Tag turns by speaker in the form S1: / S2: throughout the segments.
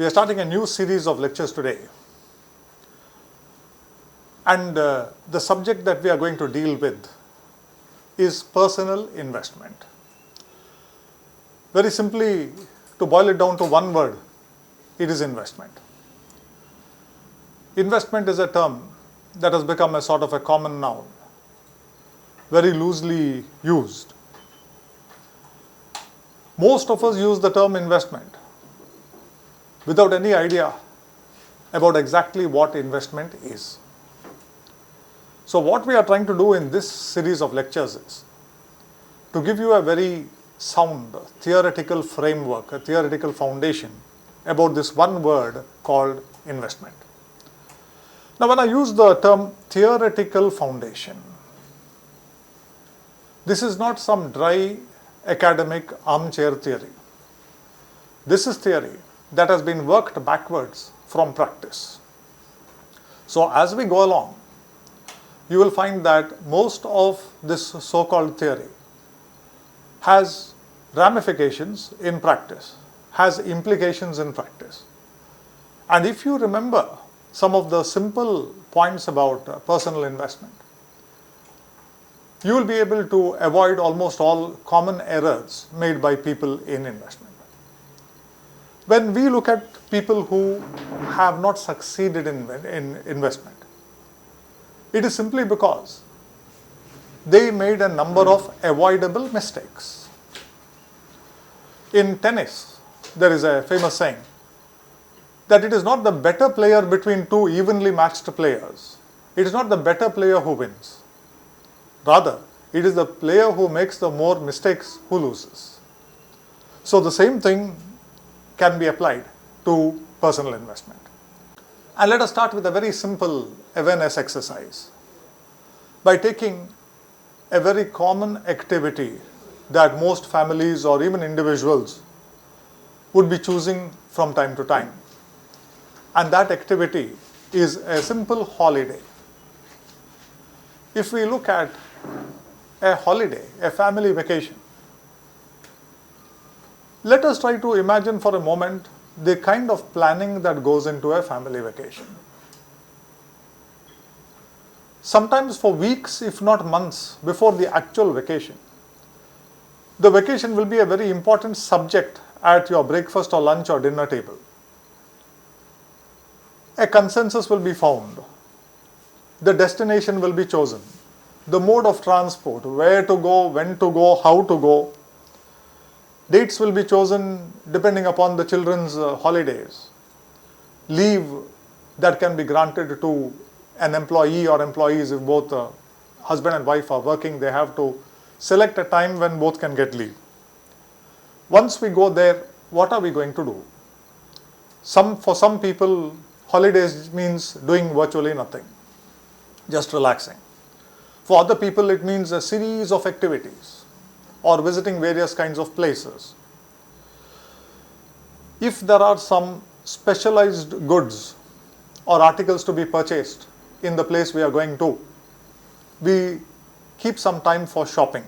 S1: We are starting a new series of lectures today, and the subject that we are going to deal with is personal investment. Very simply, to boil it down to one word, it is investment. Investment is a term that has become a sort of a common noun, very loosely used. Most of us use the term investment without any idea about exactly what investment is. So what we are trying to do in this series of lectures is to give you a very sound theoretical framework, a theoretical foundation about this one word called investment. Now, when I use the term theoretical foundation, this is not some dry academic armchair theory. This is theory that has been worked backwards from practice. So as we go along, you will find that most of this so-called theory has ramifications in practice, has implications in practice. And if you remember some of the simple points about personal investment, you will be able to avoid almost all common errors made by people in investment. When we look at people who have not succeeded in investment, it is simply because they made a number of avoidable mistakes. In tennis, there is a famous saying that it is not the better player between two evenly matched players. It is not the better player who wins. Rather, it is the player who makes the more mistakes who loses. So the same thing can be applied to personal investment. And let us start with a very simple awareness exercise by taking a very common activity that most families or even individuals would be choosing from time to time. And that activity is a simple holiday. If we look at a holiday, a family vacation, let us try to imagine for a moment the kind of planning that goes into a family vacation. Sometimes for weeks, if not months, before the actual vacation, the vacation will be a very important subject at your breakfast or lunch or dinner table. A consensus will be found. The destination will be chosen. The mode of transport, where to go, when to go, how to go. Dates will be chosen depending upon the children's holidays. Leave that can be granted to an employee or employees. If both husband and wife are working, they have to select a time when both can get leave. Once we go there, what are we going to do? For some people, holidays means doing virtually nothing, just relaxing. For other people, it means a series of activities or visiting various kinds of places. If there are some specialized goods or articles to be purchased in the place we are going to, we keep some time for shopping.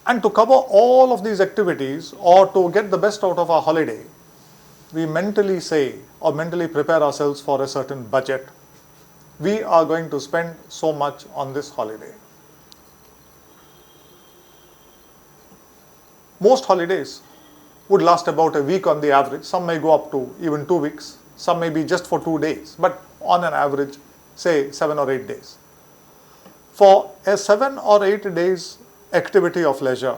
S1: And to cover all of these activities or to get the best out of our holiday, we mentally say or mentally prepare ourselves for a certain budget. We are going to spend so much on this holiday. Most holidays would last about a week on the average. Some may go up to even 2 weeks. Some may be just for 2 days, but on an average, say 7 or 8 days. For a 7 or 8 days activity of leisure,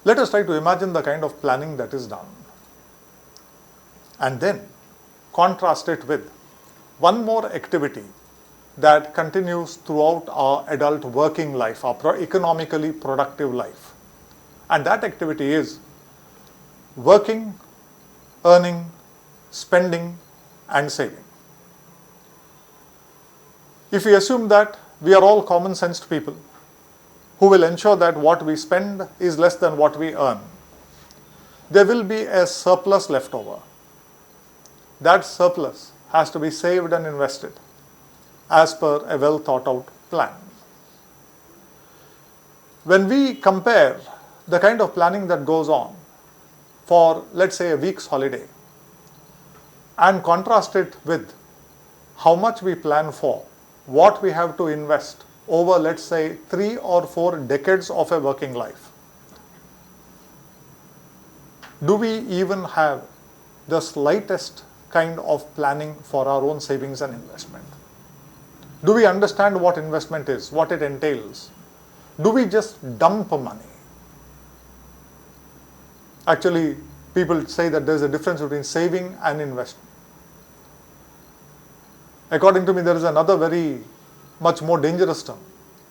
S1: let us try to imagine the kind of planning that is done. And then contrast it with one more activity that continues throughout our adult working life, our economically productive life. And that activity is working, earning, spending, and saving. If we assume that we are all common-sensed people who will ensure that what we spend is less than what we earn, there will be a surplus left over. That surplus has to be saved and invested as per a well thought out plan. When we compare the kind of planning that goes on for, let's say, a week's holiday and contrast it with how much we plan for, what we have to invest over, let's say, 3 or 4 decades of a working life, do we even have the slightest kind of planning for our own savings and investment? Do we understand what investment is, what it entails? Do we just dump money? Actually, people say that there is a difference between saving and investment. According to me, there is another very much more dangerous term.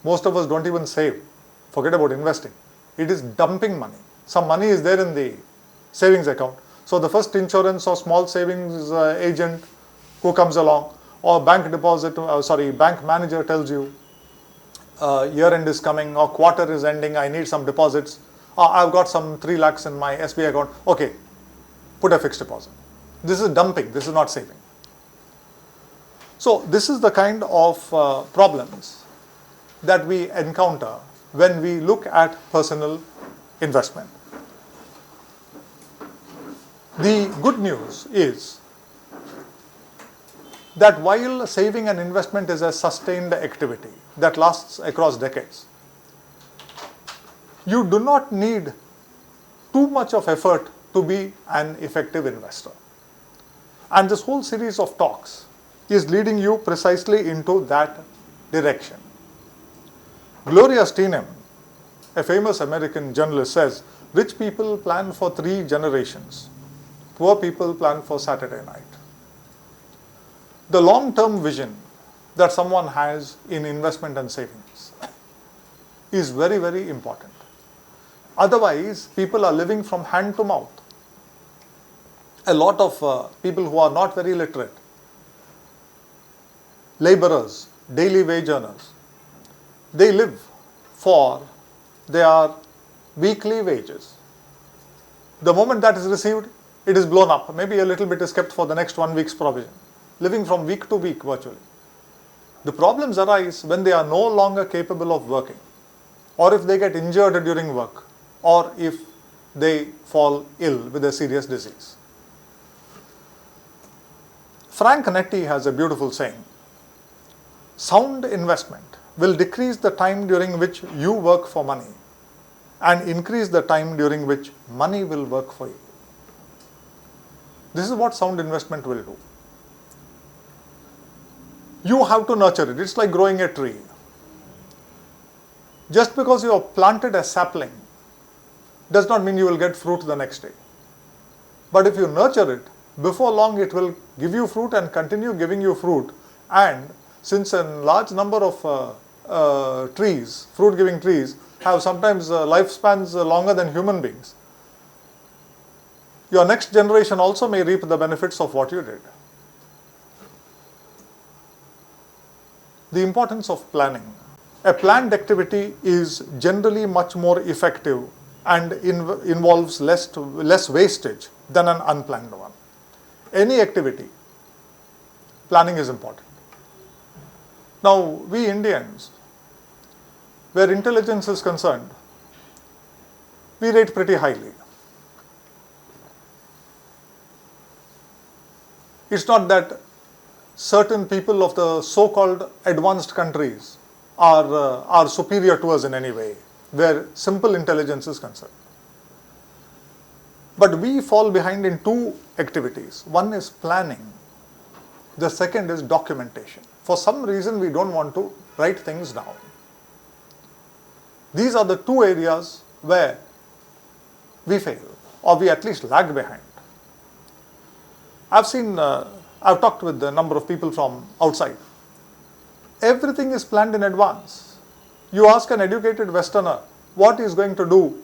S1: Most of us don't even save. Forget about investing. It is dumping money. Some money is there in the savings account. So the first insurance or small savings agent who comes along, or bank manager tells you, year end is coming or quarter is ending, I need some deposits. I've got some 3 lakhs in my SBI account. Okay, put a fixed deposit. This is dumping. This is not saving. So this is the kind of problems that we encounter when we look at personal investment. The good news is that while saving and investment is a sustained activity that lasts across decades, you do not need too much of effort to be an effective investor. And this whole series of talks is leading you precisely into that direction. Gloria Steinem, a famous American journalist, says, rich people plan for 3 generations. Poor people plan for Saturday night. The long-term vision that someone has in investment and savings is very, very important. Otherwise, people are living from hand to mouth. A lot of people who are not very literate, laborers, daily wage earners, they live for their weekly wages. The moment that is received, it is blown up. Maybe a little bit is kept for the next 1 week's provision. Living from week to week virtually. The problems arise when they are no longer capable of working, or if they get injured during work, or if they fall ill with a serious disease. Frank Netti has a beautiful saying, sound investment will decrease the time during which you work for money and increase the time during which money will work for you. This is what sound investment will do. You have to nurture it. It's like growing a tree. Just because you have planted a sapling does not mean you will get fruit the next day. But if you nurture it, before long it will give you fruit and continue giving you fruit. And since a large number of trees, fruit-giving trees, have sometimes lifespans longer than human beings, your next generation also may reap the benefits of what you did. The importance of planning. A planned activity is generally much more effective and involves less wastage than an unplanned one. Any activity, planning is important. Now, we Indians, where intelligence is concerned, we rate pretty highly. It's not that certain people of the so-called advanced countries are superior to us in any way, where simple intelligence is concerned. But we fall behind in 2 activities. One is planning. The second is documentation. For some reason, we don't want to write things down. These are the 2 areas where we fail, or we at least lag behind. I've talked with a number of people from outside. Everything is planned in advance. You ask an educated Westerner what he is going to do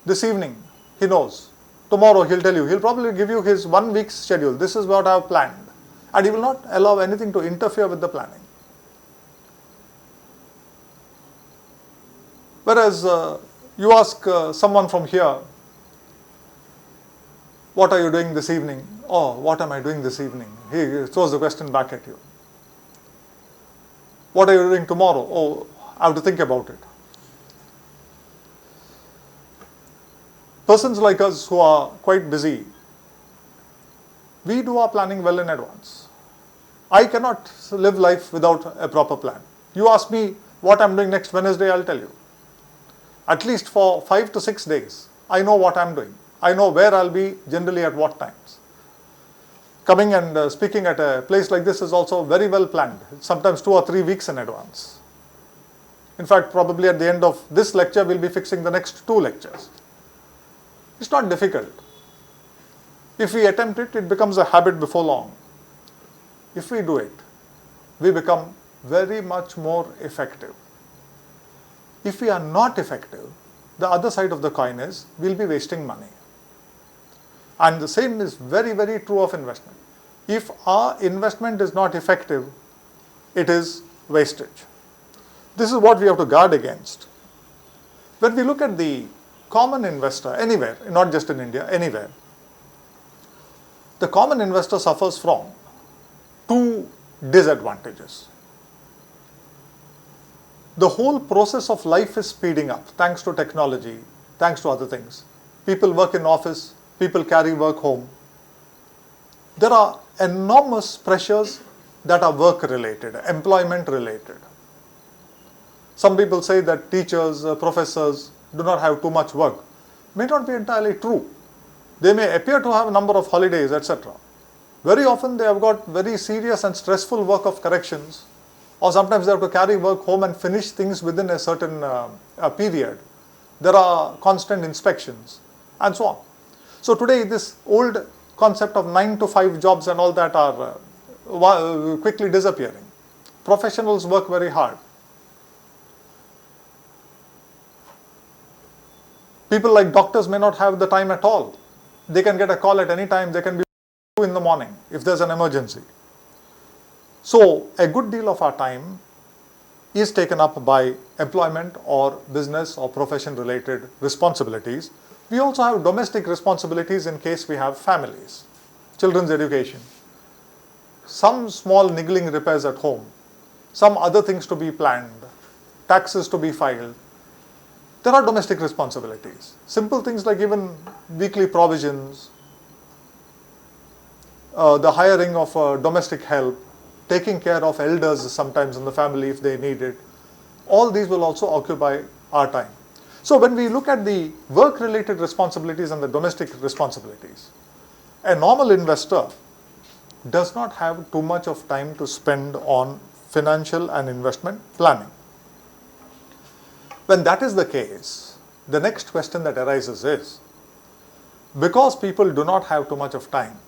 S1: this evening, he knows. Tomorrow he'll tell you, he'll probably give you his 1 week's schedule. This is what I have planned. And he will not allow anything to interfere with the planning. Whereas you ask someone from here, what are you doing this evening? Oh, what am I doing this evening? He throws the question back at you. What are you doing tomorrow? Oh, I have to think about it. Persons like us who are quite busy, we do our planning well in advance. I cannot live life without a proper plan. You ask me what I'm doing next Wednesday, I'll tell you. At least for 5 to 6 days, I know what I'm doing. I know where I'll be, generally at what times. Coming and speaking at a place like this is also very well planned, sometimes 2 or 3 weeks in advance. In fact, probably at the end of this lecture, we'll be fixing the next 2 lectures. It's not difficult. If we attempt it, it becomes a habit before long. If we do it, we become very much more effective. If we are not effective, the other side of the coin is we'll be wasting money. And the same is very, very true of investment. If our investment is not effective, it is wastage. This is what we have to guard against. When we look at the common investor anywhere, not just in India, anywhere, the common investor suffers from 2 disadvantages. The whole process of life is speeding up thanks to technology, thanks to other things. People work in office, people carry work home. There are enormous pressures that are work related, employment related. Some people say that teachers, professors do not have too much work. May not be entirely true. They may appear to have a number of holidays, etc. Very often they have got very serious and stressful work of corrections, or sometimes they have to carry work home and finish things within a certain period. There are constant inspections and so on. So today this old concept of 9 to 5 jobs and all that are quickly disappearing. Professionals work very hard. People like doctors may not have the time at all. They can get a call at any time. They can be in the morning if there's an emergency. So a good deal of our time is taken up by employment or business or profession related responsibilities. We also have domestic responsibilities in case we have families, children's education, some small niggling repairs at home, some other things to be planned, taxes to be filed. There are domestic responsibilities. Simple things like even weekly provisions, the hiring of domestic help, taking care of elders sometimes in the family if they need it. All these will also occupy our time. So when we look at the work-related responsibilities and the domestic responsibilities, a normal investor does not have too much of time to spend on financial and investment planning. When that is the case, the next question that arises is, because people do not have too much of time,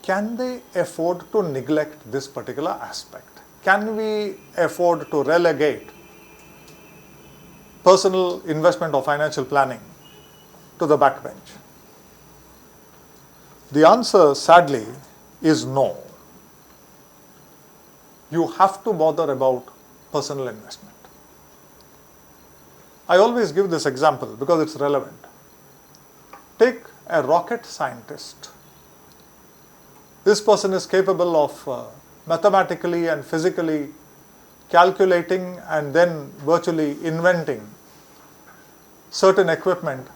S1: can they afford to neglect this particular aspect? Can we afford to relegate personal investment or financial planning to the backbench? The answer, sadly, is no. You have to bother about personal investment. I always give this example because it's relevant. Take a rocket scientist. This person is capable of mathematically and physically calculating and then virtually inventing certain equipment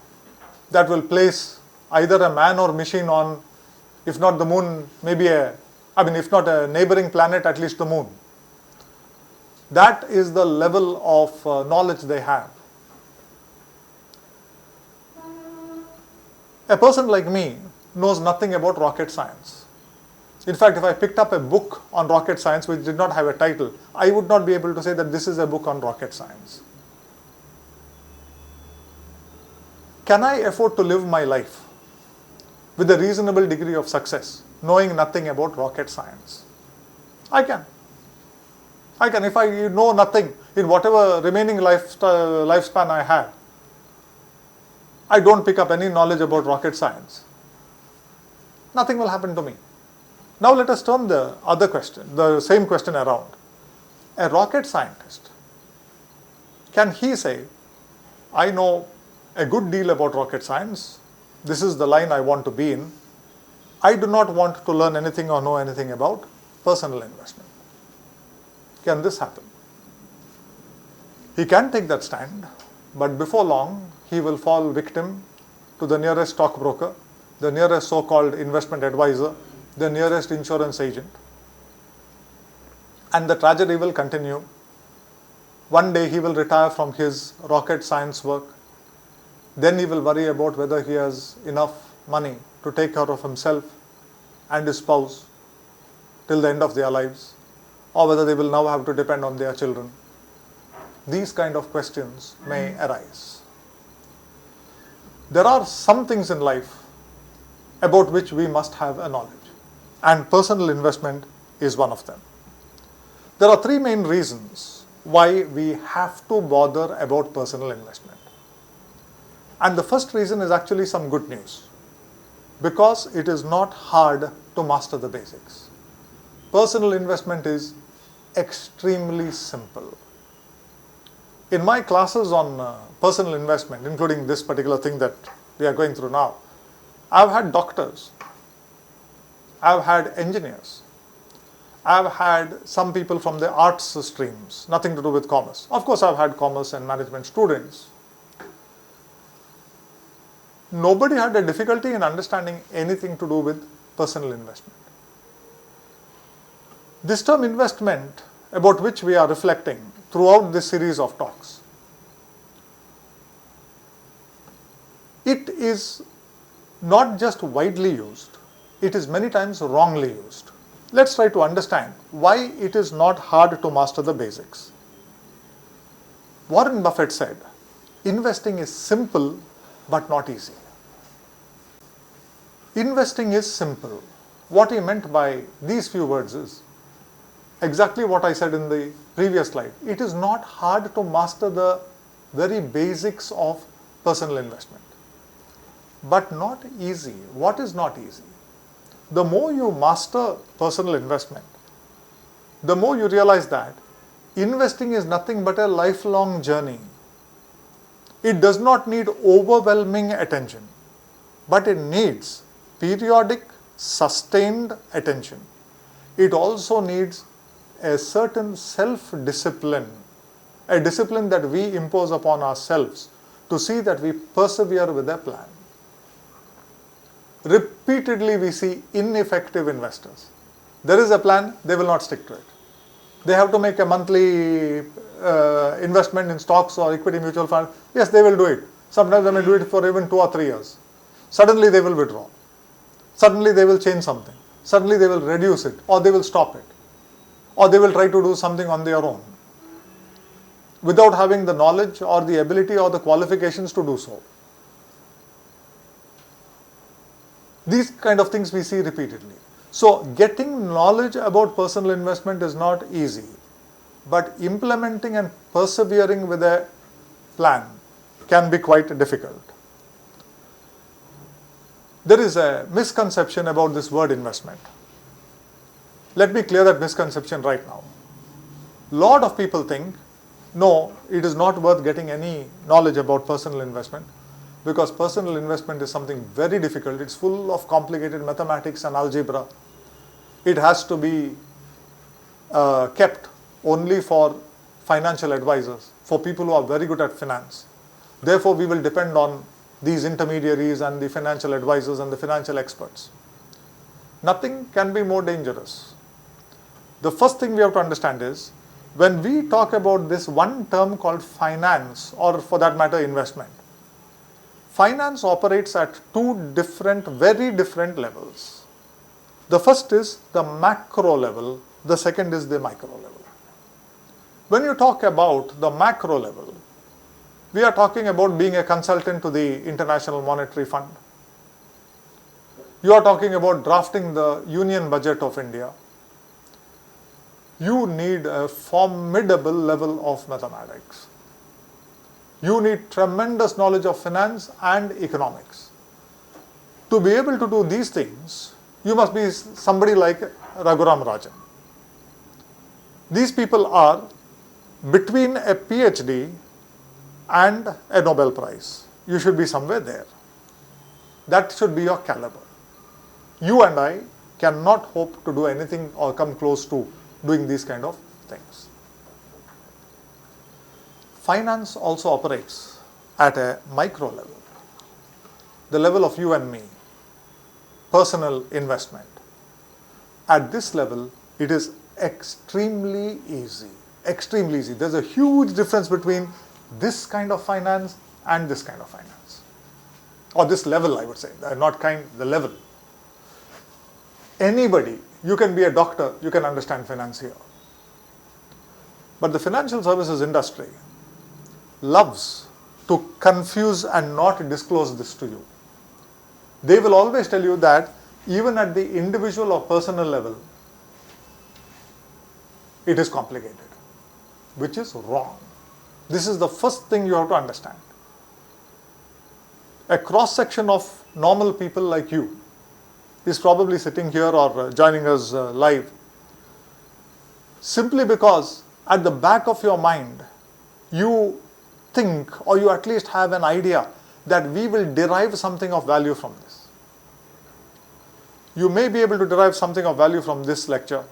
S1: that will place either a man or machine on, if not the moon, maybe if not a neighboring planet, at least the moon. That is the level of knowledge they have. A person like me knows nothing about rocket science. In fact, if I picked up a book on rocket science which did not have a title, I would not be able to say that this is a book on rocket science. Can I afford to live my life with a reasonable degree of success, knowing nothing about rocket science? I can. If I know nothing in whatever remaining lifespan I have, I don't pick up any knowledge about rocket science, nothing will happen to me. Now let us turn the other question, the same question around. A rocket scientist, can he say, I know a good deal about rocket science, this is the line I want to be in, I do not want to learn anything or know anything about personal investment? Can this happen? He can take that stand, but before long he will fall victim to to the nearest stockbroker, the nearest so-called investment advisor, the nearest insurance agent. And the tragedy will continue. One day he will retire from his rocket science work. Then he will worry about whether he has enough money to take care of himself and his spouse till the end of their lives, or whether they will now have to depend on their children. These kind of questions may arise. There are some things in life about which we must have a knowledge, and personal investment is one of them. There are three main reasons why we have to bother about personal investment. And the first reason is actually some good news, because it is not hard to master the basics. Personal investment is extremely simple. In my classes on personal investment, including this particular thing that we are going through now, I've had doctors, I've had engineers, I've had some people from the arts streams, nothing to do with commerce. Of course, I've had commerce and management students. Nobody had a difficulty in understanding anything to do with personal investment. This term investment, about which we are reflecting throughout this series of talks, it is not just widely used, it is many times wrongly used. Let's try to understand why it is not hard to master the basics. Warren Buffett said, investing is simple but not easy. Investing is simple. What he meant by these few words is exactly what I said in the previous slide. It is not hard to master the very basics of personal investment, but not easy. What is not easy? The more you master personal investment, the more you realize that investing is nothing but a lifelong journey. It does not need overwhelming attention, but it needs periodic, sustained attention. It also needs a certain self-discipline, a discipline that we impose upon ourselves to see that we persevere with a plan. Repeatedly we see ineffective investors. There is a plan, they will not stick to it. They have to make a monthly investment in stocks or equity mutual fund. Yes, they will do it. Sometimes they may do it for even 2 or 3 years. Suddenly they will withdraw. Suddenly they will change something. Suddenly they will reduce it, or they will stop it, or they will try to do something on their own without having the knowledge or the ability or the qualifications to do so. These kind of things we see repeatedly. So getting knowledge about personal investment is not easy, but implementing and persevering with a plan can be quite difficult. There is a misconception about this word investment. Let me clear that misconception right now. Lot of people think, no, it is not worth getting any knowledge about personal investment, because personal investment is something very difficult. It's full of complicated mathematics and algebra. It has to be kept only for financial advisors, for people who are very good at finance. Therefore, we will depend on these intermediaries and the financial advisors and the financial experts. Nothing can be more dangerous. The first thing we have to understand is, when we talk about this one term called finance, or for that matter investment, finance operates at two very different levels. The first is the macro level, the second is the micro level. When you talk about the macro level, we are talking about being a consultant to the International Monetary Fund. You are talking about drafting the Union Budget of India. You need a formidable level of mathematics. You need tremendous knowledge of finance and economics. To be able to do these things, you must be somebody like Raghuram Rajan. These people are between a PhD and a Nobel Prize. You should be somewhere there. That should be your caliber. You and I cannot hope to do anything or come close to doing these kind of things. Finance also operates at a micro level. the level of you and me, personal investment. At this level, it is extremely easy. Extremely easy. There's a huge difference between this kind of finance and this kind of finance. Or this level, I would say. Not kind, the level. Anybody, you can be a doctor, you can understand finance here. But the financial services industry loves to confuse and not disclose this to you. They will always tell you that even at the individual or personal level, it is complicated, which is wrong. This is the first thing you have to understand. A cross-section of normal people like you is probably sitting here or joining us live simply because at the back of your mind, you think, or you at least have an idea that we will derive something of value from this. You may be able to derive something of value from this lecture.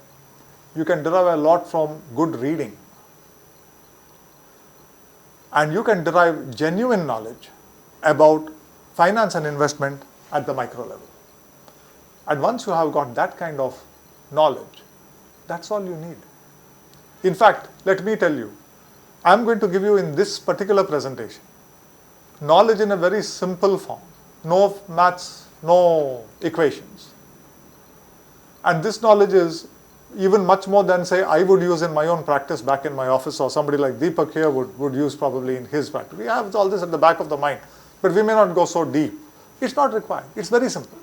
S1: You can derive a lot from good reading. And you can derive genuine knowledge about finance and investment at the micro level. And once you have got that kind of knowledge, that's all you need. In fact, let me tell you, I'm going to give you in this particular presentation knowledge in a very simple form. No maths, no equations. And this knowledge is even much more than, say, I would use in my own practice back in my office, or somebody like Deepak here would use probably in his practice. We have all this at the back of the mind, but we may not go so deep. It's not required. It's very simple.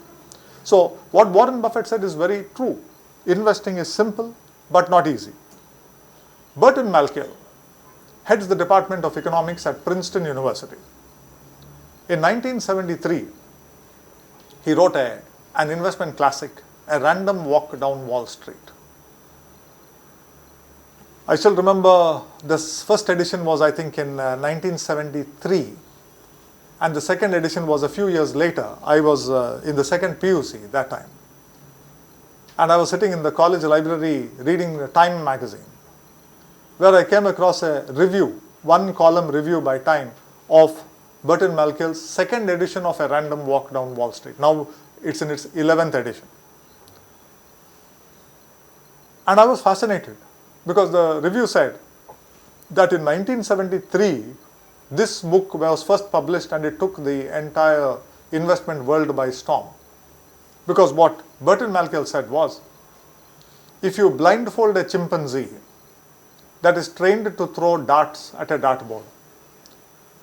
S1: So what Warren Buffett said is very true. Investing is simple, but not easy. Burton Malkiel heads the Department of Economics at Princeton University. In 1973, he wrote an investment classic, A Random Walk Down Wall Street. I still remember this first edition was, I think, in 1973, and the second edition was a few years later. I was in the second PUC that time, and I was sitting in the college library reading Time magazine, where I came across a review, one column review by Time of Burton Malkiel's second edition of A Random Walk Down Wall Street. Now it's in its 11th edition. And I was fascinated because the review said that in 1973, this book was first published and it took the entire investment world by storm. Because what Burton Malkiel said was, if you blindfold a chimpanzee that is trained to throw darts at a dartboard,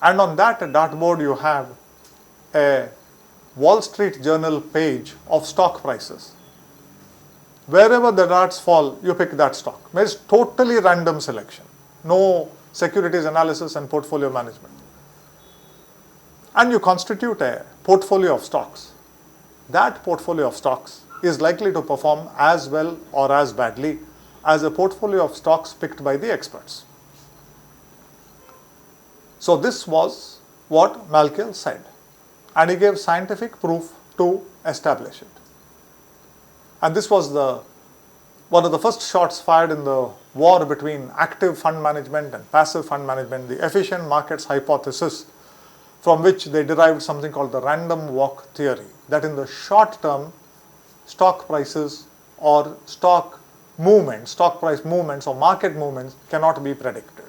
S1: and on that dartboard you have a Wall Street Journal page of stock prices. Wherever the darts fall, you pick that stock. It's totally random selection. No securities analysis and portfolio management. And you constitute a portfolio of stocks. That portfolio of stocks is likely to perform as well or as badly as a portfolio of stocks picked by the experts. So this was what Malkiel said, and he gave scientific proof to establish it. And this was one of the first shots fired in the war between active fund management and passive fund management, the efficient markets hypothesis, from which they derived something called the random walk theory, that in the short term, stock prices or stock price movements or market movements cannot be predicted.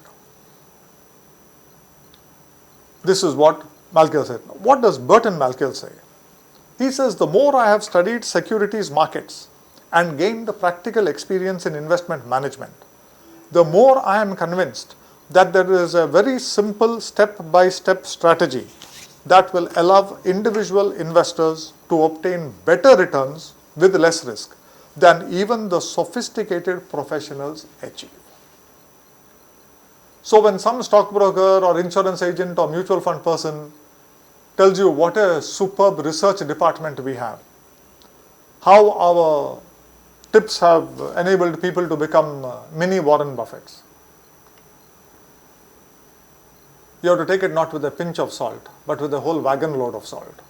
S1: This is what Malkiel said. What does Burton Malkiel say? He says, the more I have studied securities markets and gained the practical experience in investment management, the more I am convinced that there is a very simple step-by-step strategy that will allow individual investors to obtain better returns with less risk than even the sophisticated professionals achieve. So when some stockbroker or insurance agent or mutual fund person tells you what a superb research department we have, how our tips have enabled people to become mini Warren Buffetts, you have to take it not with a pinch of salt, but with a whole wagon load of salt.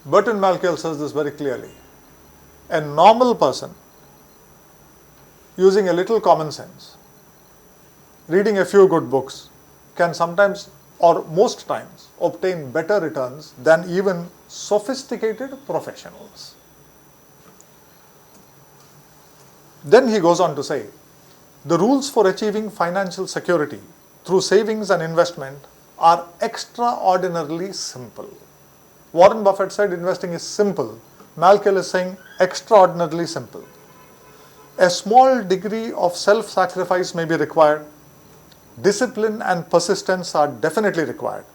S1: Burton Malkiel says this very clearly. A normal person, using a little common sense, reading a few good books, can sometimes or most times obtain better returns than even sophisticated professionals. Then he goes on to say, the rules for achieving financial security through savings and investment are extraordinarily simple. Warren Buffett said investing is simple. Malkiel is saying extraordinarily simple. A small degree of self-sacrifice may be required. Discipline and persistence are definitely required.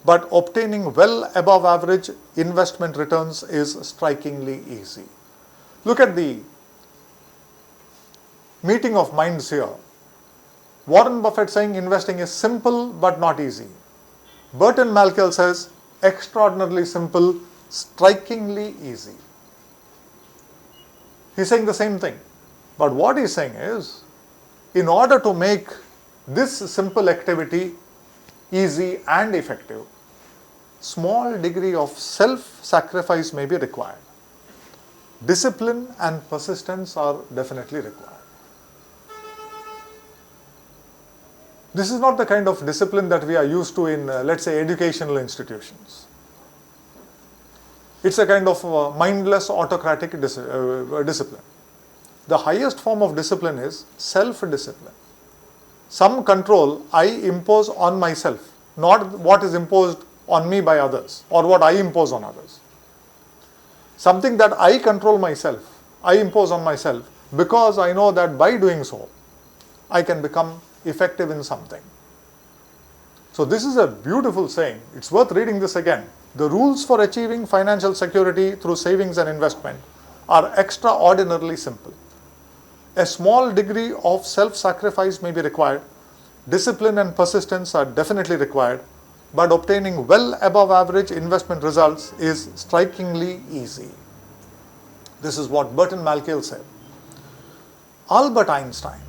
S1: But obtaining well above average investment returns is strikingly easy. Look at the meeting of minds here. Warren Buffett saying investing is simple but not easy. Burton Malkiel says extraordinarily simple, strikingly easy. He's saying the same thing. But what he's saying is, in order to make this simple activity easy and effective, small degree of self-sacrifice may be required. Discipline and persistence are definitely required. This is not the kind of discipline that we are used to in, let's say, educational institutions. It's a kind of mindless autocratic discipline. The highest form of discipline is self-discipline. Some control I impose on myself, not what is imposed on me by others or what I impose on others. Something that I control myself, I impose on myself because I know that by doing so, I can become effective in something. So this is a beautiful saying. It's worth reading this again. The rules for achieving financial security through savings and investment are extraordinarily simple. A small degree of self-sacrifice may be required. Discipline and persistence are definitely required, but obtaining well above average investment results is strikingly easy. This is what Burton Malkiel said. Albert Einstein,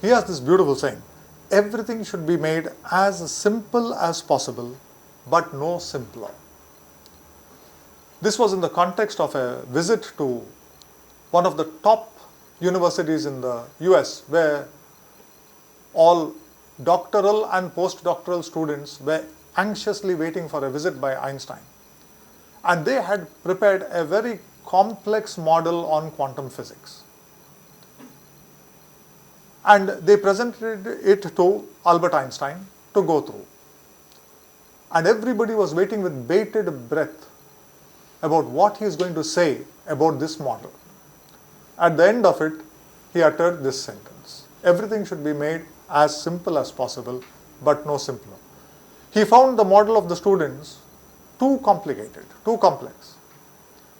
S1: he has this beautiful saying, everything should be made as simple as possible, but no simpler. This was in the context of a visit to one of the top universities in the US, where all doctoral and postdoctoral students were anxiously waiting for a visit by Einstein. And they had prepared a very complex model on quantum physics. And they presented it to Albert Einstein to go through. And everybody was waiting with bated breath about what he is going to say about this model. At the end of it, he uttered this sentence: everything should be made as simple as possible, but no simpler. He found the model of the students too complicated, too complex.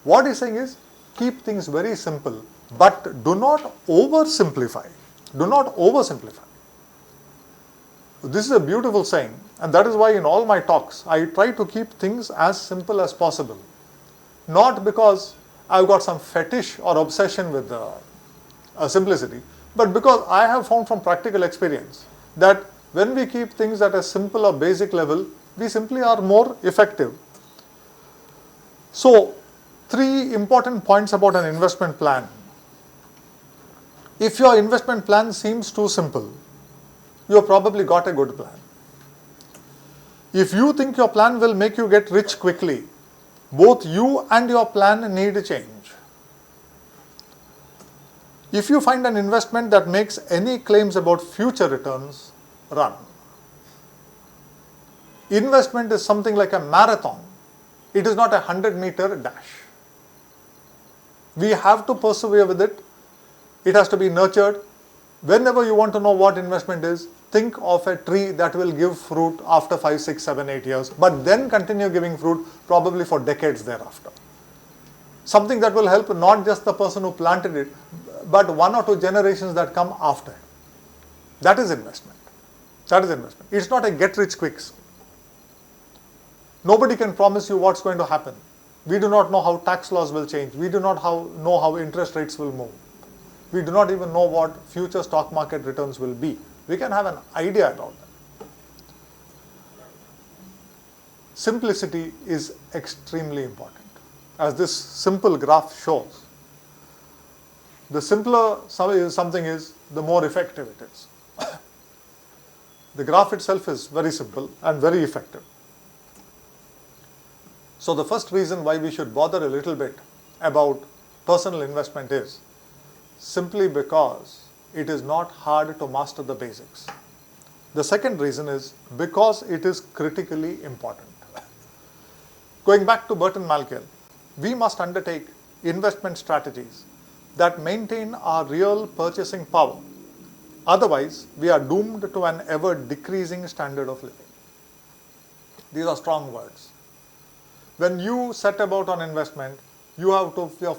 S1: What he's saying is, keep things very simple, but do not oversimplify. Do not oversimplify. This is a beautiful saying, and that is why in all my talks, I try to keep things as simple as possible. Not because I've got some fetish or obsession with simplicity, but because I have found from practical experience that when we keep things at a simple or basic level, we simply are more effective. So, 3 important points about an investment plan. If your investment plan seems too simple, you have probably got a good plan. If you think your plan will make you get rich quickly, both you and your plan need a change. If you find an investment that makes any claims about future returns, run. Investment is something like a marathon. It is not a 100-meter dash. We have to persevere with it. It has to be nurtured. Whenever you want to know what investment is, think of a tree that will give fruit after 5, 6, 7, 8 years, but then continue giving fruit probably for decades thereafter. Something that will help not just the person who planted it, but 1 or 2 generations that come after him. That is investment. That is investment. It's not a get-rich-quick scheme. Nobody can promise you what's going to happen. We do not know how tax laws will change. We do not know how interest rates will move. We do not even know what future stock market returns will be. We can have an idea about that. Simplicity is extremely important. As this simple graph shows, the simpler something is, the more effective it is. The graph itself is very simple and very effective. So the first reason why we should bother a little bit about personal investment is simply because it is not hard to master the basics. The second reason is because it is critically important. Going back to Burton Malkiel, we must undertake investment strategies that maintain our real purchasing power. Otherwise, we are doomed to an ever decreasing standard of living. These are strong words. When you set about on investment, your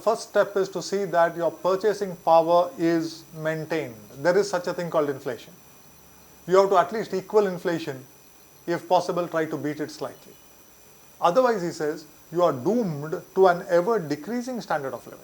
S1: first step is to see that your purchasing power is maintained. There is such a thing called inflation. You have to at least equal inflation, if possible try to beat it slightly. Otherwise, he says, you are doomed to an ever decreasing standard of living.